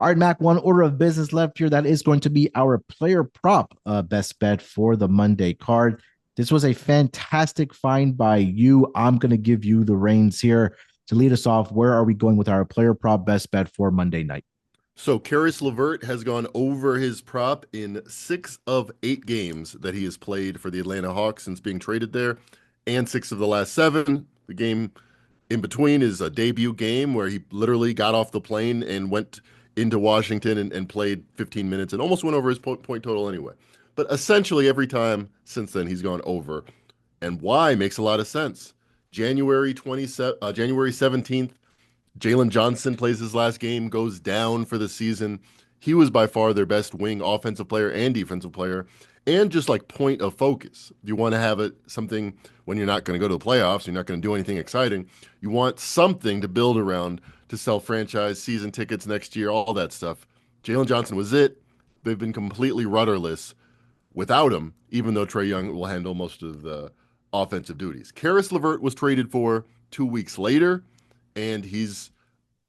All right, Mac, one order of business left here. That is going to be our player prop best bet for the Monday card. This was a fantastic find by you. I'm going to give you the reins here to lead us off. Where are we going with our player prop best bet for Monday night? So Caris LeVert has gone over his prop in 6 of 8 games that he has played for the Atlanta Hawks since being traded there, and 6 of the last 7. The game in between is a debut game where he literally got off the plane and went into Washington and played 15 minutes and almost went over his point total anyway. But essentially every time since then he's gone over. And why makes a lot of sense. January 17th, Jalen Johnson plays his last game, goes down for the season. He was by far their best wing offensive player and defensive player, and just like point of focus. You want to have it something when you're not going to go to the playoffs, you're not going to do anything exciting. You want something to build around to sell franchise season tickets next year, all that stuff. Jalen Johnson was it. They've been completely rudderless without him, even though Trae Young will handle most of the offensive duties. Caris LeVert was traded for 2 weeks later, and he's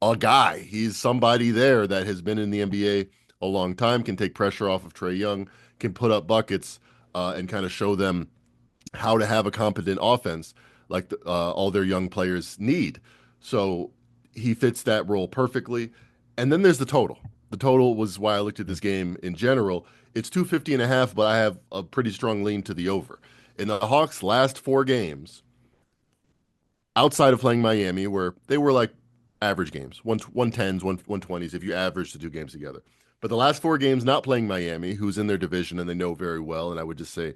a guy. He's somebody there that has been in the NBA a long time, can take pressure off of Trae Young, can put up buckets, and kind of show them how to have a competent offense like all their young players need. So he fits that role perfectly. And then there's the total. The total was why I looked at this game in general. It's 250.5, but I have a pretty strong lean to the over. In the Hawks' last 4 games, outside of playing Miami, where they were like average games, 110s, 120s, if you average the 2 games together. But the last 4 games, not playing Miami, who's in their division and they know very well, and I would just say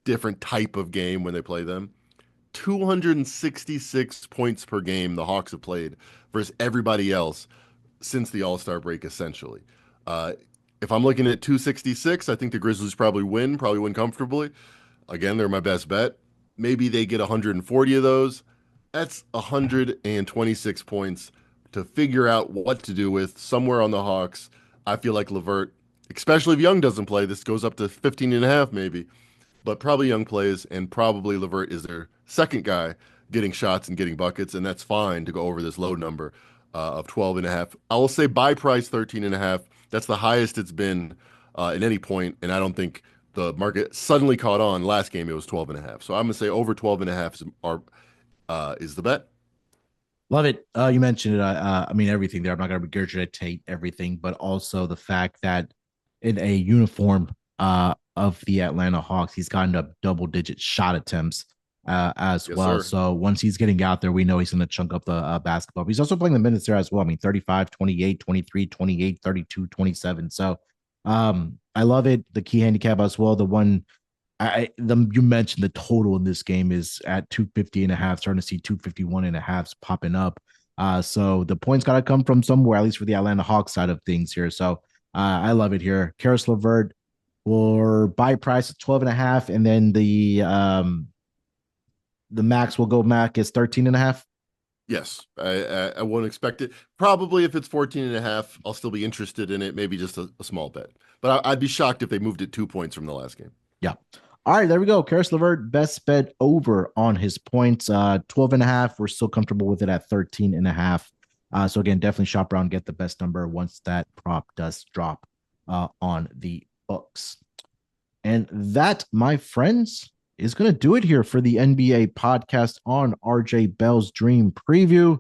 different type of game when they play them. 266 points per game the Hawks have played versus everybody else since the All-Star break, essentially. Uh, if I'm looking at 266, I think the Grizzlies probably win comfortably. Again, they're my best bet. Maybe they get 140 of those. That's 126 points to figure out what to do with somewhere on the Hawks. I feel like LeVert, especially if Young doesn't play, this goes up to 15 and a half maybe, but probably Young plays and probably LeVert is their second guy getting shots and getting buckets, and that's fine to go over this low number of 12 and a half. I will say buy price 13 and a half. That's the highest it's been at any point, and I don't think the market suddenly caught on. Last game it was 12 and a half. So I'm going to say over 12 and a half is the bet. Love it. You mentioned it. I mean, everything there. I'm not going to regurgitate everything, but also the fact that in a uniform of the Atlanta Hawks, he's gotten up double-digit shot attempts as Yes, well. sir. So once he's getting out there, we know he's going to chunk up the basketball. But he's also playing the minutes there as well. I mean, 35, 28, 23, 28, 32, 27. So I love it. The key handicap as well. The one you mentioned the total in this game is at 250 and a half, starting to see 251 and a half popping up. So the points got to come from somewhere, at least for the Atlanta Hawks side of things here. So I love it here. Caris LeVert or buy price at 12 and a half, and then the max will go Mac is 13 and a half. Yes, I won't expect it. Probably if it's 14 and a half, I'll still be interested in it. Maybe just a small bet. But I'd be shocked if they moved it 2 points from the last game. Yeah. All right, there we go. Caris LeVert, best bet over on his points. 12 and a half. We're still comfortable with it at 13 and a half. So again, definitely shop around, get the best number once that prop does drop on the books. And that, my friends, is going to do it here for the NBA podcast on RJ Bell's Dream Preview.